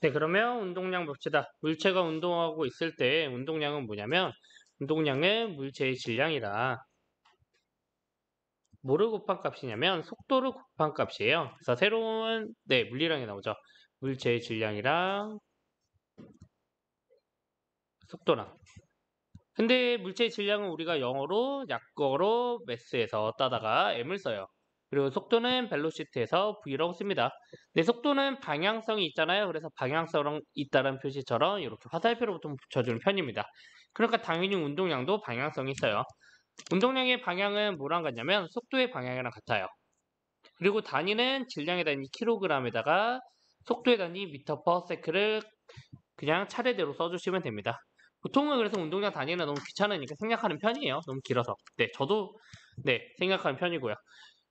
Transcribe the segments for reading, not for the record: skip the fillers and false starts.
네, 그러면 운동량 봅시다. 물체가 운동하고 있을 때 운동량은 뭐냐면 운동량은 물체의 질량이라 뭐를 곱한 값이냐면 속도를 곱한 값이에요. 그래서 새로운 물리량이 나오죠. 물체의 질량이랑 속도랑. 근데 물체의 질량은 우리가 영어로 약어로 매스에서 따다가 m을 써요. 그리고 속도는 벨로시티에서 v라고 씁니다. 근데 속도는 방향성이 있잖아요. 그래서 방향성 있다는 표시처럼 이렇게 화살표를 보통 붙여주는 편입니다. 그러니까 당연히 운동량도 방향성이 있어요. 운동량의 방향은 뭐랑 같냐면 속도의 방향이랑 같아요. 그리고 단위는 질량의 단위 kg에다가 속도의 단위 미터 퍼 세크를 그냥 차례대로 써주시면 됩니다. 보통은 그래서 운동량 단위는 너무 귀찮으니까 생략하는 편이에요. 너무 길어서. 네, 저도 생략하는 편이고요.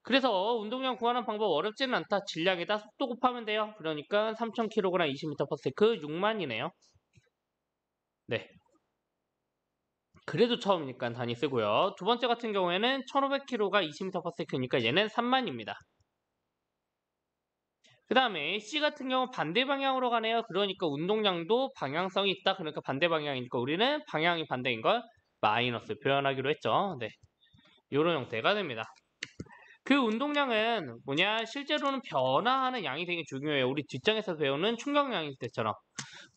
그래서 운동량 구하는 방법 어렵지는 않다. 질량에다 속도 곱하면 돼요. 그러니까 3000kg 20m/s 6만이네요. 네. 그래도 처음이니까 단위 쓰고요. 두 번째 같은 경우에는 1500kg가 20m/s니까 얘는 3만입니다. 그 다음에 C 같은 경우 반대 방향으로 가네요. 그러니까 운동량도 방향성이 있다. 그러니까 반대 방향이니까 우리는 방향이 반대인 걸 마이너스 표현하기로 했죠. 네, 이런 형태가 됩니다. 그 운동량은 뭐냐? 실제로는 변화하는 양이 되게 중요해요. 우리 뒷장에서 배우는 충격량일 때처럼.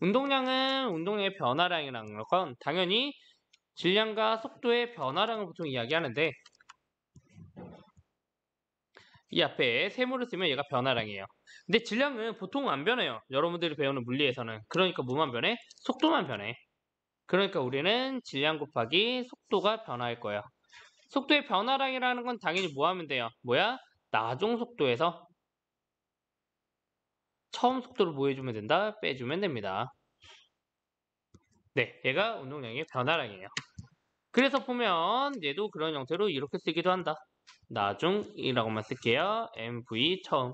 운동량은 운동량의 변화량이라는 건 당연히 질량과 속도의 변화량을 보통 이야기하는데 이 앞에 세모를 쓰면 얘가 변화량이에요. 근데 질량은 보통 안 변해요. 여러분들이 배우는 물리에서는. 그러니까 뭐만 변해? 속도만 변해. 그러니까 우리는 질량 곱하기 속도가 변화할 거예요. 속도의 변화량이라는 건 당연히 뭐 하면 돼요? 뭐야? 나중 속도에서 처음 속도를 뭐 해주면 된다? 빼주면 됩니다. 네, 얘가 운동량의 변화량이에요. 그래서 보면 얘도 그런 형태로 이렇게 쓰기도 한다. 나중이라고만 쓸게요. mv 처음.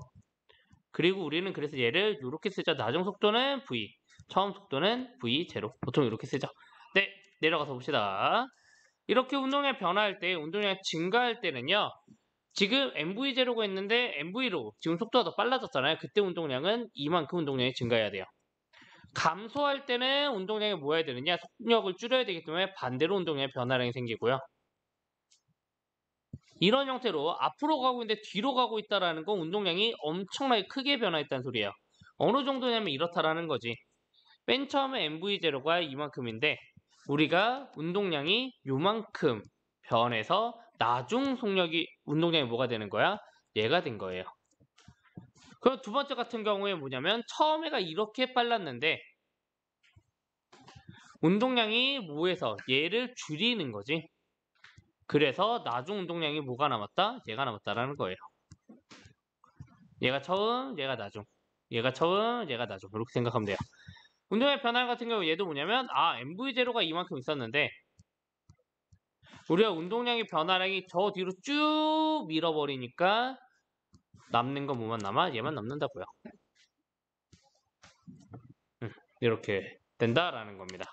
그리고 우리는 그래서 얘를 이렇게 쓰죠. 나중 속도는 v, 처음 속도는 v0. 보통 이렇게 쓰죠. 네, 내려가서 봅시다. 이렇게 운동량 변화할 때, 운동량 증가할 때는요. 지금 MV0가 있는데 MV로 지금 속도가 더 빨라졌잖아요. 그때 운동량은 이만큼 운동량이 증가해야 돼요. 감소할 때는 운동량이 뭐 해야 되느냐? 속력을 줄여야 되기 때문에 반대로 운동량의 변화량이 생기고요. 이런 형태로 앞으로 가고 있는데 뒤로 가고 있다는 건 운동량이 엄청나게 크게 변화했다는 소리예요. 어느 정도냐면 이렇다라는 거지. 맨 처음에 MV0가 이만큼인데 우리가 운동량이 요만큼 변해서 나중 속력이 운동량이 뭐가 되는 거야? 얘가 된 거예요. 그럼 두 번째 같은 경우에 뭐냐면 처음에가 이렇게 빨랐는데 운동량이 뭐해서 얘를 줄이는 거지. 그래서 나중 운동량이 뭐가 남았다? 얘가 남았다라는 거예요. 얘가 처음, 얘가 나중. 얘가 처음, 얘가 나중. 이렇게 생각하면 돼요. 운동의 변화 같은 경우 얘도 뭐냐면 MV0가 이만큼 있었는데 우리가 운동량의 변화량이 저 뒤로 쭉 밀어버리니까 남는 건 뭐만 남아? 얘만 남는다고요. 이렇게 된다라는 겁니다.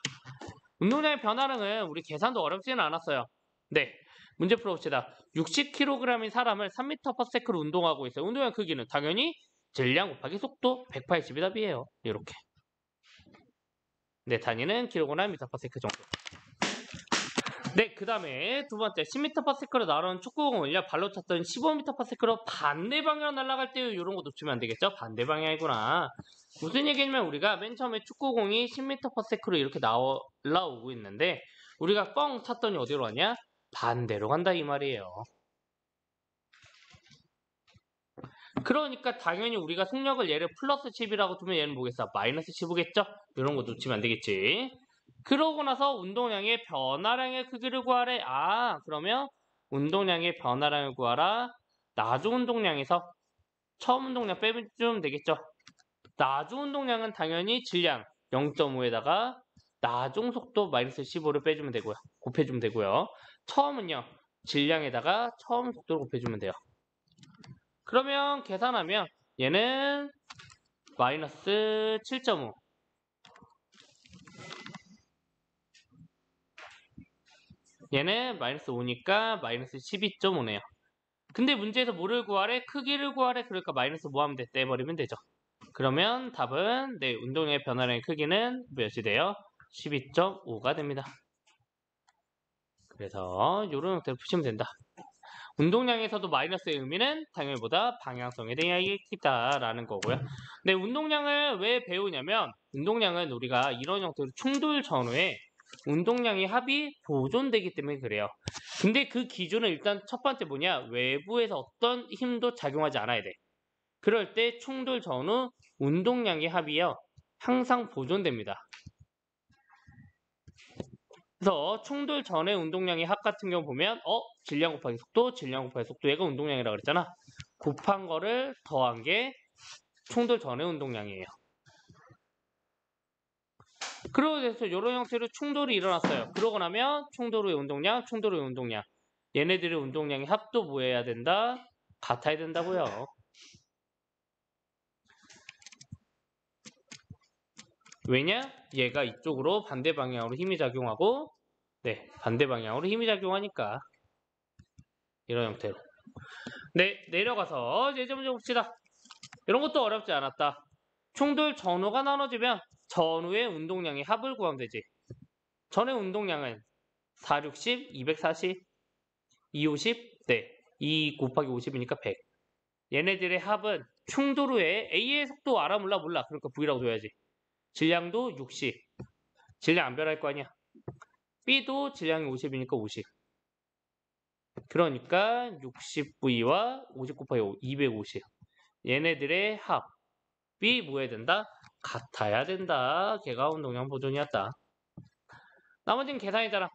운동량의 변화량은 우리 계산도 어렵지는 않았어요. 네, 문제 풀어봅시다. 60kg인 사람을 3m/s로 운동하고 있어요. 운동량 크기는 당연히 질량 곱하기 속도 180이 답이에요. 이렇게. 네, 단위는 kg나 m/s 정도. 네, 그 다음에 두 번째 10m/s로 날아온 축구공을요 발로 찼던 15m/s로 반대 방향으로 날아갈 때 이런 거 놓치면 안 되겠죠? 반대 방향이구나. 무슨 얘기냐면 우리가 맨 처음에 축구공이 10m/s로 이렇게 날아오고 있는데 우리가 뻥 찼더니 어디로 가냐? 반대로 간다 이 말이에요. 그러니까 당연히 우리가 속력을 얘를 플러스 10이라고 두면 얘는 뭐겠어? 마이너스 15겠죠? 이런 거 놓치면 안 되겠지. 그러고 나서 운동량의 변화량의 크기를 구하래. 그러면 운동량의 변화량을 구하라. 나중 운동량에서 처음 운동량 빼주면 되겠죠. 나중 운동량은 당연히 질량 0.5에다가 나중 속도 마이너스 15를 빼주면 되고요. 곱해주면 되고요. 처음은요. 질량에다가 처음 속도를 곱해주면 돼요. 그러면 계산하면 얘는 마이너스 7.5 얘는 마이너스 5니까 마이너스 12.5네요. 근데 문제에서 뭐를 구하래? 크기를 구하래. 그러니까 마이너스 뭐 하면 돼? 떼버리면 되죠. 그러면 답은 네, 운동량의 변화량의 크기는 몇이 돼요? 12.5가 됩니다. 그래서 이런 형태로 푸시면 된다. 운동량에서도 마이너스의 의미는 당연히보다 방향성에 대하여 있다라는 거고요. 근데 운동량을 왜 배우냐면 운동량은 우리가 이런 형태로 충돌 전후에 운동량의 합이 보존되기 때문에 그래요. 근데 그 기준은 일단 첫 번째 뭐냐? 외부에서 어떤 힘도 작용하지 않아야 돼. 그럴 때 충돌 전후 운동량의 합이요. 항상 보존됩니다. 그래서 충돌 전의 운동량의 합 같은 경우 보면 질량 곱하기 속도, 질량 곱하기 속도 얘가 운동량이라고 그랬잖아. 곱한 거를 더한 게 충돌 전의 운동량이에요. 그러고 나서 이런 형태로 충돌이 일어났어요. 그러고 나면 충돌 후의 운동량, 충돌 후의 운동량. 얘네들의 운동량의 합도 뭐 해야 된다? 같아야 된다고요. 왜냐? 얘가 이쪽으로 반대 방향으로 힘이 작용하고 네, 반대 방향으로 힘이 작용하니까 이런 형태로. 네, 내려가서 이제 좀 봅시다. 이런 것도 어렵지 않았다. 충돌 전후가 나눠지면 전후의 운동량의 합을 구하면 되지. 전의 운동량은 460, 240, 250, 네, 2 곱하기 50이니까 100. 얘네들의 합은 충돌 후에 A의 속도 알아 몰라? 그러니까 V라고 줘야지. 질량도 60. 질량 안 변할 거 아니야. B도 질량이 50이니까 50. 그러니까 60V와 50 곱하기 5, 250. 얘네들의 합이 뭐 해야 된다? 같아야 된다. 걔가 운동량 보존이었다. 나머지는 계산이잖아.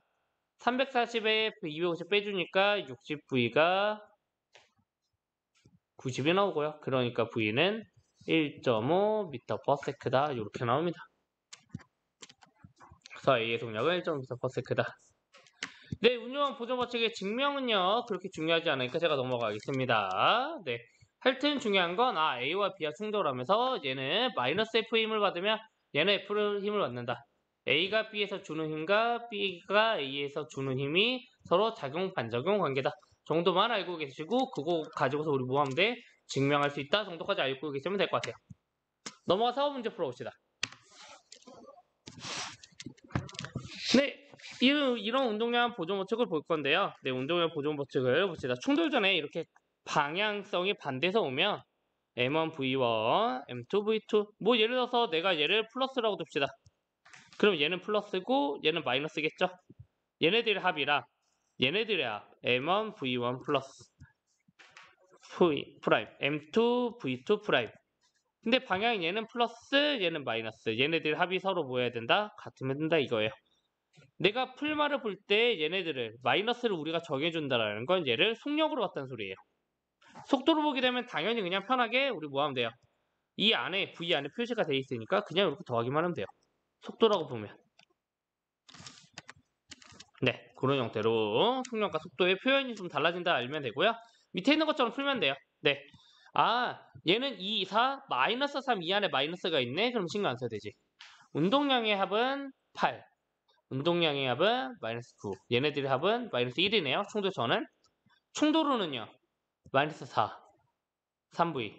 340에 250 빼주니까 60V가 90이 나오고요. 그러니까 V는 1.5m/s다. 이렇게 나옵니다. 그래서 A의 속력은 1.5m/s다. 네, 운用보존 법칙의 증명은요. 그렇게 중요하지 않으니까 제가 넘어가겠습니다. 네. 하여튼 중요한 건 A와 B가 충돌하면서 얘는 마이너스 F 힘을 받으면 얘는 F를 힘을 받는다. A가 B에서 주는 힘과 B가 A에서 주는 힘이 서로 작용 반작용 관계다. 정도만 알고 계시고 그거 가지고서 우리 뭐 하면 돼? 증명할 수 있다 정도까지 알고 계시면 될 것 같아요. 넘어가서 문제 풀어봅시다. 네, 이런 운동량 보존 법칙을 볼 건데요. 네, 운동량 보존 법칙을 봅시다. 충돌 전에 이렇게 방향성이 반대서 오면 M1V1, M2V2 뭐 예를 들어서 내가 얘를 플러스라고 둡시다. 그럼 얘는 플러스고 얘는 마이너스겠죠? 얘네들의 합이라 얘네들의 합 M1V1 플러스 V 프라임 M2V2 프라임. 근데 방향이 얘는 플러스 얘는 마이너스. 얘네들 합이 서로 뭐 해야 된다? 같으면 된다 이거예요. 내가 풀말을 볼 때 얘네들을 마이너스를 우리가 정해준다라는 건 얘를 속력으로 봤다는 소리예요. 속도로 보게 되면 당연히 그냥 편하게 우리 뭐 하면 돼요? 이 안에 V 안에 표시가 돼 있으니까 그냥 이렇게 더하기만 하면 돼요. 속도라고 보면. 네, 그런 형태로 속력과 속도의 표현이 좀 달라진다 알면 되고요. 밑에 있는 것처럼 풀면 돼요. 네. 얘는 2, 4, 마이너스 3, 이 안에 마이너스가 있네? 그럼 신경 안 써도 되지. 운동량의 합은 8. 운동량의 합은 마이너스 9. 얘네들의 합은 마이너스 1이네요. 충돌 전은. 충돌호는요. 마이너스 4. 3V.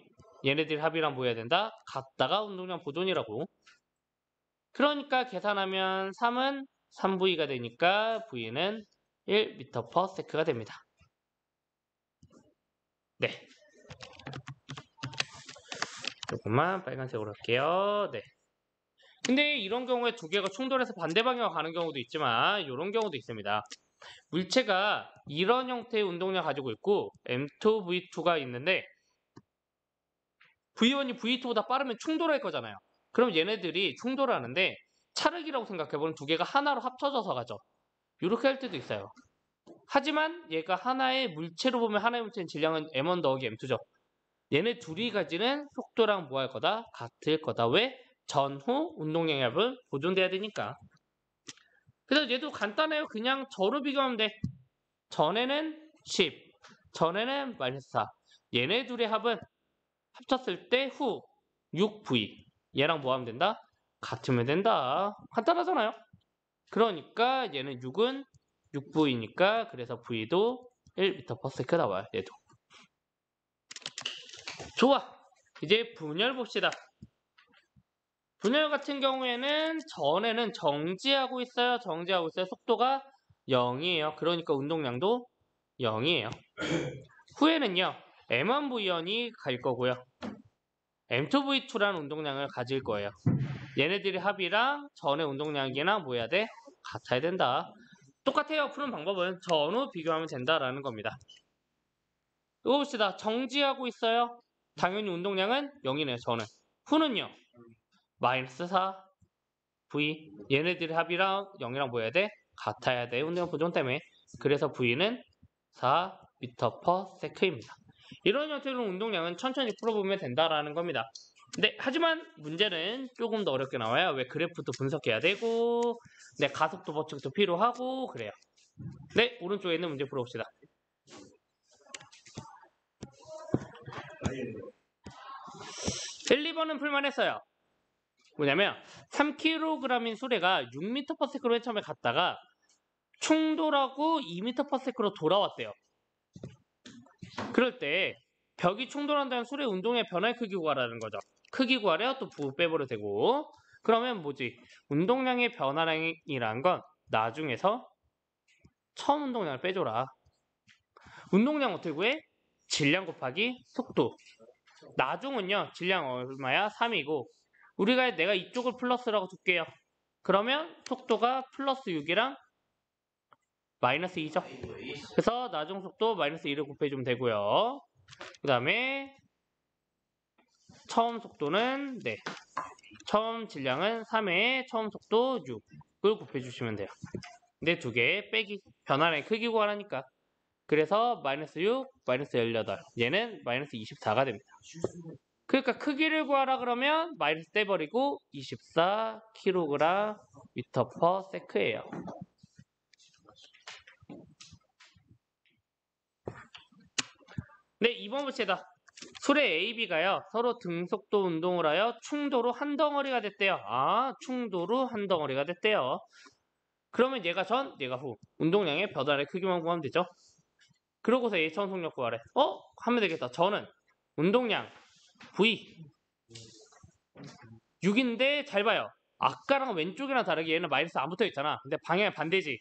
얘네들 합이랑 뭐 해야 된다? 같다가 운동량 보존이라고. 그러니까 계산하면 3은 3V가 되니까 V는 1m/s가 됩니다. 네. 조금만 빨간색으로 할게요. 네. 근데 이런 경우에 두 개가 충돌해서 반대 방향으로 가는 경우도 있지만 이런 경우도 있습니다. 물체가 이런 형태의 운동량 가지고 있고 M2, V2가 있는데 V1이 V2보다 빠르면 충돌할 거잖아요. 그럼 얘네들이 충돌하는데 차력이라고 생각해보면 두 개가 하나로 합쳐져서 가죠. 이렇게 할 때도 있어요. 하지만 얘가 하나의 물체로 보면 하나의 물체의 질량은 M1 더하기 M2죠. 얘네 둘이 가지는 속도랑 뭐 할 거다? 같을 거다. 왜? 전후 운동량의 합은 보존돼야 되니까. 그래서 얘도 간단해요. 그냥 저로 비교하면 돼. 전에는 10, 전에는 마이너스 4. 얘네 둘의 합은 합쳤을 때 후 6V. 얘랑 뭐 하면 된다? 같으면 된다. 간단하잖아요. 그러니까 얘는 6은 6V니까 그래서 V도 1m/s 나와요. 얘도. 좋아. 이제 분열 봅시다. 분열 같은 경우에는 전에는 정지하고 있어요. 속도가 0이에요. 그러니까 운동량도 0이에요. 후에는요. M1V1이 갈 거고요. M2V2라는 운동량을 가질 거예요. 얘네들이 합이랑 전의 운동량이랑 뭐 해야 돼? 같아야 된다. 똑같아요. 푸는 방법은 전후 비교하면 된다라는 겁니다. 이거 봅시다. 정지하고 있어요. 당연히 운동량은 0이네요. 전은. 후는요. 마이너스 4 V. 얘네들의 합이랑 0이랑 뭐 해야 돼? 같아야 돼. 운동량 보존 때문에. 그래서 V는 4m/s입니다. 이런 형태로 운동량은 천천히 풀어보면 된다라는 겁니다. 네, 하지만 문제는 조금 더 어렵게 나와요. 왜 그래프도 분석해야 되고, 네, 가속도 법칙도 필요하고 그래요. 네, 오른쪽에 있는 문제 풀어봅시다. 1, 2번은 풀만했어요. 뭐냐면 3kg인 수레가 6m/s로 맨 처음에 갔다가 충돌하고 2m/s로 돌아왔대요. 그럴 때 벽이 충돌한다는 수레 운동의 변화의 크기 구하라는 거죠. 크기 구하려 또 부호 빼버려 되고, 그러면 뭐지? 운동량의 변화량이란 건 나중에서 처음 운동량을 빼줘라. 운동량 어떻게 구해? 질량 곱하기 속도. 나중은요, 질량 얼마야? 3이고, 우리가 내가 이쪽을 플러스라고 둘게요. 그러면 속도가 플러스 6이랑 마이너스 2죠. 그래서 나중 속도 마이너스 2를 곱해주면 되고요. 그 다음에 처음 속도는 네, 처음 질량은 3에 처음 속도 6을 곱해주시면 돼요. 근데 두 개 빼기 변화량의 크기 구하라니까. 그래서 마이너스 6, 마이너스 18. 얘는 마이너스 24가 됩니다. 그러니까 크기를 구하라 그러면 마이너스 떼버리고 24kg m/s예요. 네, 2번 봅시다. 수레 A, B가요. 서로 등속도 운동을 하여 충도로 한 덩어리가 됐대요. 아, 충도로 한 덩어리가 됐대요. 그러면 얘가 전, 얘가 후. 운동량의 변화의 크기만 구하면 되죠. 그러고서 A 처음 속력 구하래. 하면 되겠다. 저는 운동량 V 6인데 잘 봐요. 아까랑 왼쪽이랑 다르게 얘는 마이너스 안 붙어 있잖아. 근데 방향이 반대지.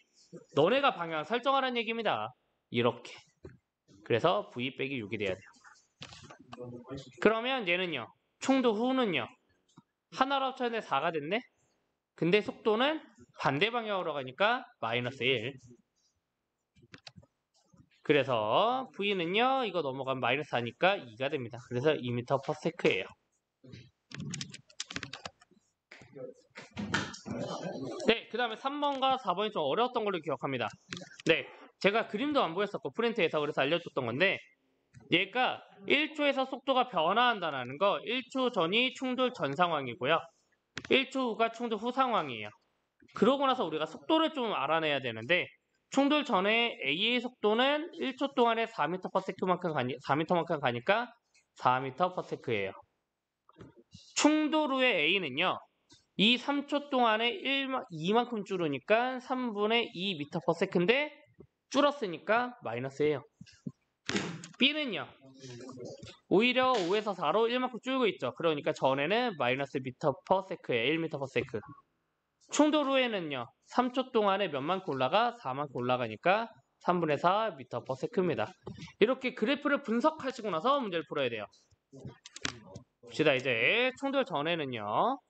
너네가 방향 설정하라는 얘기입니다. 이렇게. 그래서 V 빼기 6이 돼야 돼요. 그러면 얘는요. 충도 후는요. 하나로 합쳤는데 4가 됐네? 근데 속도는 반대 방향으로 가니까 마이너스 1. 그래서 V는요. 이거 넘어가면 마이너스 4니까 2가 됩니다. 그래서 2m/s예요. 네, 그 다음에 3번과 4번이 좀 어려웠던 걸로 기억합니다. 네, 제가 그림도 안 보였었고 프린트에서 그래서 알려줬던 건데 얘가 1초에서 속도가 변화한다는 거 1초 전이 충돌 전 상황이고요. 1초 후가 충돌 후 상황이에요. 그러고 나서 우리가 속도를 좀 알아내야 되는데 충돌 전에 A의 속도는 1초 동안에 4m만큼 가니까 4m/s예요. 충돌 후에 A는요. 이 3초 동안에 2만큼 줄으니까 3분의 2m/s인데 줄었으니까 마이너스예요. B는요. 오히려 5에서 4로 1만큼 줄고 있죠. 그러니까 전에는 마이너스 m/s예요. 1m/s. 충돌 후에는요. 3초 동안에 몇만큼 올라가? 4만큼 올라가니까 3분의 4 m/s입니다. 이렇게 그래프를 분석하시고 나서 문제를 풀어야 돼요. 봅시다. 이제 충돌 전에는요.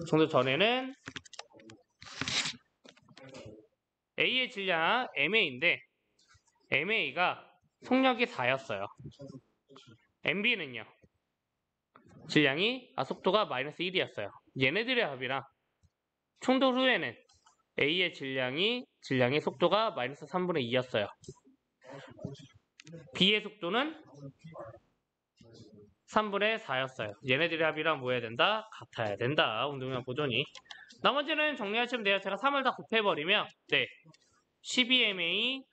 충돌 전에는 A의 질량 MA인데 MA가 속력이 4였어요. MB는요. 속도가 마이너스 1이었어요. 얘네들의 합이랑 충돌 후에는 A의 질량의 속도가 마이너스 3분의 2였어요. B의 속도는 3분의 4였어요. 얘네들의 합이랑 뭐 해야 된다? 같아야 된다. 운동량 보존이. 나머지는 정리하시면 돼요. 제가 3을 다 곱해버리면 네, 12MA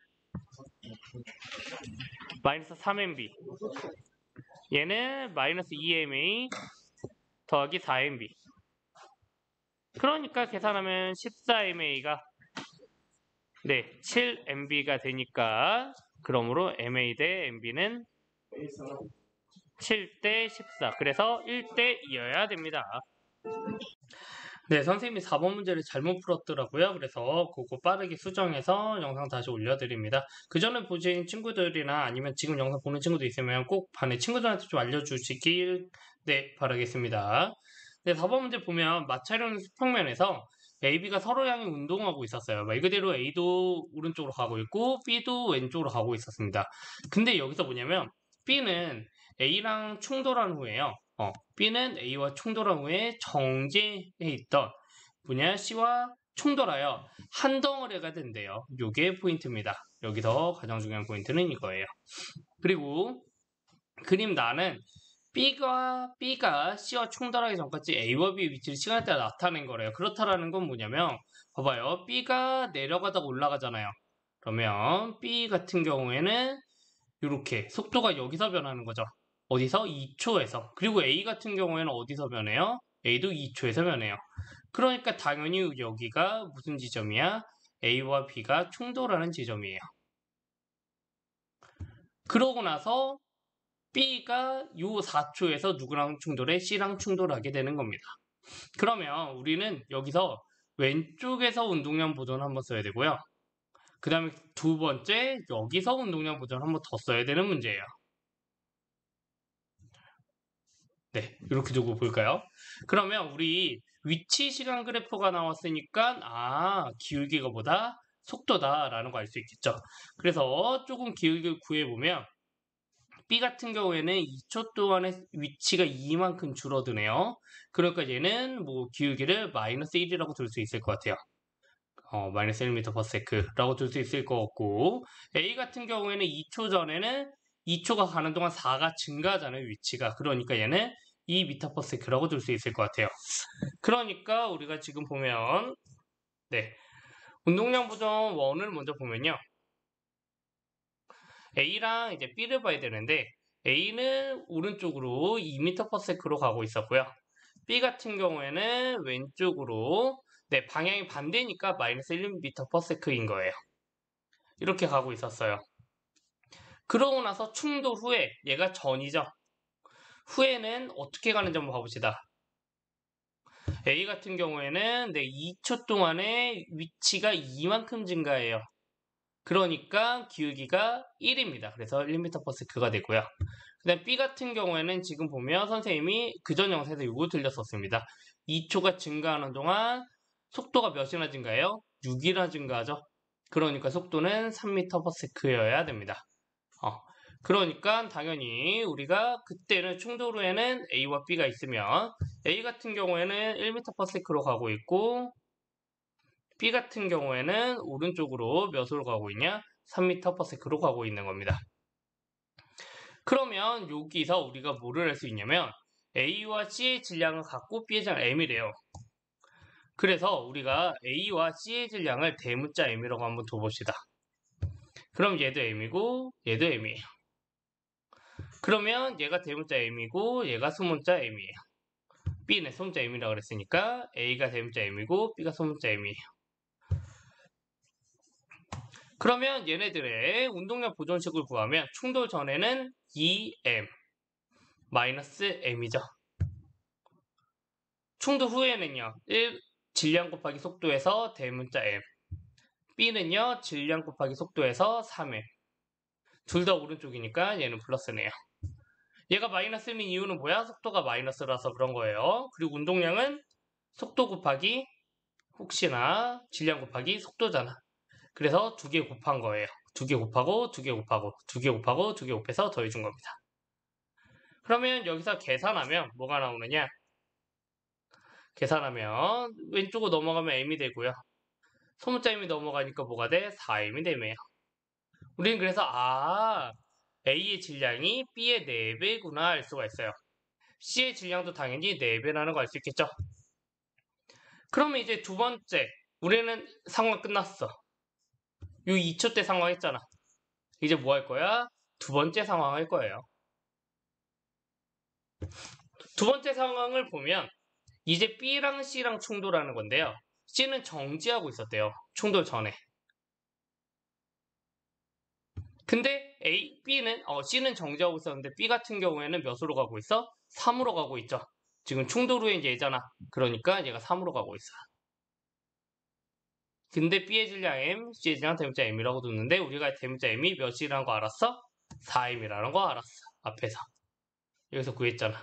마이너스 3MB 얘는 마이너스 2MA 더하기 4MB 그러니까 계산하면 14MA가 네, 7MB가 되니까 그러므로 MA 대 MB는 7대 14 그래서 1대 2여야 됩니다. 네, 선생님이 4번 문제를 잘못 풀었더라고요. 그래서 그거 빠르게 수정해서 영상 다시 올려드립니다. 그 전에 보신 친구들이나 아니면 지금 영상 보는 친구도 있으면 꼭 반에 친구들한테 좀 알려주시길 네, 바라겠습니다. 네, 4번 문제 보면 마찰형 수평면에서 A, B가 서로 향해 운동하고 있었어요. 말 그대로 A도 오른쪽으로 가고 있고 B도 왼쪽으로 가고 있었습니다. 근데 여기서 뭐냐면 B는 A랑 충돌한 후에요. B는 A와 충돌한 후에 정제해 있던 분야 C와 충돌하여 한 덩어리가 된대요. 이게 포인트입니다. 여기서 가장 중요한 포인트는 이거예요. 그리고 그림 나는 B가 C와 충돌하기 전까지 A와 B의 위치를 시간에 따라 나타낸 거래요. 그렇다라는 건 뭐냐면 봐봐요. B가 내려가다가 올라가잖아요. 그러면 B 같은 경우에는 이렇게 속도가 여기서 변하는 거죠. 어디서? 2초에서. 그리고 A 같은 경우에는 어디서 변해요? A도 2초에서 변해요. 그러니까 당연히 여기가 무슨 지점이야? A와 B가 충돌하는 지점이에요. 그러고 나서 B가 요 4초에서 누구랑 충돌해? C랑 충돌하게 되는 겁니다. 그러면 우리는 여기서 왼쪽에서 운동량 보존 한번 써야 되고요. 그 다음에 두 번째 여기서 운동량 보존 한번 더 써야 되는 문제예요. 네, 이렇게 두고 볼까요? 그러면 우리 위치 시간 그래프가 나왔으니까 기울기가 뭐다? 속도다라는 거 알 수 있겠죠. 그래서 조금 기울기를 구해보면 B 같은 경우에는 2초 동안에 위치가 이만큼 줄어드네요. 그러니까 얘는 뭐 기울기를 마이너스 1이라고 둘 수 있을 것 같아요. 마이너스 1m/s라고 둘 수 있을 것 같고 A 같은 경우에는 2초 전에는 2초가 가는 동안 4가 증가하잖아요. 위치가. 그러니까 얘는 2m/s라고 둘 수 있을 것 같아요. 그러니까 우리가 지금 보면 네, 운동량 보정 원을 먼저 보면요. A랑 이제 B를 봐야 되는데 A는 오른쪽으로 2m/s로 가고 있었고요. B 같은 경우에는 왼쪽으로 네, 방향이 반대니까 마이너스 1m/s인 거예요. 이렇게 가고 있었어요. 그러고 나서 충돌 후에 얘가 전이죠. 후에는 어떻게 가는지 한번 봐봅시다. A 같은 경우에는 네, 2초 동안에 위치가 이만큼 증가해요. 그러니까 기울기가 1입니다. 그래서 1m/s가 되고요. 그 다음 B 같은 경우에는 지금 보면 선생님이 그전 영상에서 이거 들렸었습니다. 2초가 증가하는 동안 속도가 몇이나 증가해요? 6이나 증가하죠. 그러니까 속도는 3m/s여야 됩니다. 그러니까 당연히 우리가 그때는 충돌 후에는 A와 B가 있으면 A 같은 경우에는 1m/s로 가고 있고 B 같은 경우에는 오른쪽으로 몇으로 가고 있냐? 3m/s로 가고 있는 겁니다. 그러면 여기서 우리가 뭐를 할 수 있냐면 A와 C의 질량을 갖고 B의 질량 M이래요. 그래서 우리가 A와 C의 질량을 대문자 M이라고 한번 둬봅시다. 그럼 얘도 M이고 얘도 M이에요. 그러면 얘가 대문자 M이고 얘가 소문자 M이에요. B는 소문자 M이라고 그랬으니까 A가 대문자 M이고 B가 소문자 M이에요. 그러면 얘네들의 운동량 보존식을 구하면 충돌 전에는 2M 마이너스 M이죠. 충돌 후에는요. 1 질량 곱하기 속도에서 대문자 M B는요. 질량 곱하기 속도에서 3M 둘 다 오른쪽이니까 얘는 플러스네요. 얘가 마이너스인 이유는 뭐야? 속도가 마이너스라서 그런 거예요. 그리고 운동량은 속도 곱하기 혹시나 질량 곱하기 속도잖아. 그래서 두 개 곱한 거예요. 두 개 곱하고 두 개 곱하고 두 개 곱하고 두 개 곱해서 더해준 겁니다. 그러면 여기서 계산하면 뭐가 나오느냐? 계산하면 왼쪽으로 넘어가면 m이 되고요. 소문자 m이 넘어가니까 뭐가 돼? 4m이 되네요. 우리는 그래서 A의 질량이 B의 4배구나 알 수가 있어요. C의 질량도 당연히 4배라는 거 알 수 있겠죠? 그러면 이제 두 번째 우리는 상황 끝났어. 요 2초 때 상황 했잖아. 이제 뭐 할 거야? 두 번째 상황 할 거예요. 두 번째 상황을 보면 이제 B랑 C랑 충돌하는 건데요. C는 정지하고 있었대요. 충돌 전에. 근데 C는 정지하고 있었는데 B 같은 경우에는 몇으로 가고 있어? 3으로 가고 있죠. 지금 충돌 후엔 얘잖아. 그러니까 얘가 3으로 가고 있어. 근데 B의 질량 M, C의 질량 대문자 M이라고 뒀는데 우리가 대문자 M이 몇이라는 거 알았어? 4M이라는 거 알았어. 앞에서. 여기서 구했잖아.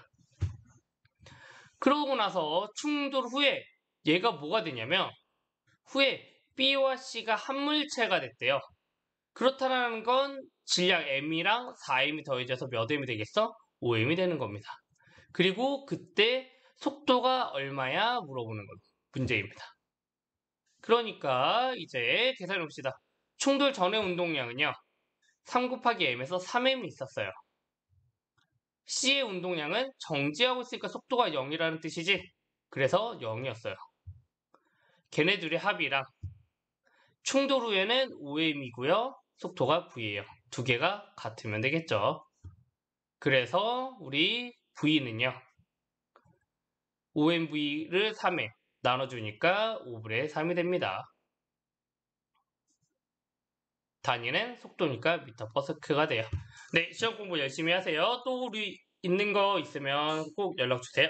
그러고 나서 충돌 후에 얘가 뭐가 되냐면 후에 B와 C가 한 물체가 됐대요. 그렇다는 건 질량 M이랑 4M이 더해져서 몇 M이 되겠어? 5M이 되는 겁니다. 그리고 그때 속도가 얼마야? 물어보는 건 문제입니다. 그러니까 이제 계산해 봅시다. 충돌 전의 운동량은요. 3 곱하기 M에서 3M이 있었어요. C의 운동량은 정지하고 있으니까 속도가 0이라는 뜻이지. 그래서 0이었어요. 걔네 둘의 합이랑 충돌 후에는 5M이고요. 속도가 V예요. 두 개가 같으면 되겠죠. 그래서 우리 V는요. 5MV를 3에 나눠주니까 5분의 3이 됩니다. 단위는 속도니까 미터/스가 돼요. 네, 시험 공부 열심히 하세요. 또 우리 있는 거 있으면 꼭 연락 주세요.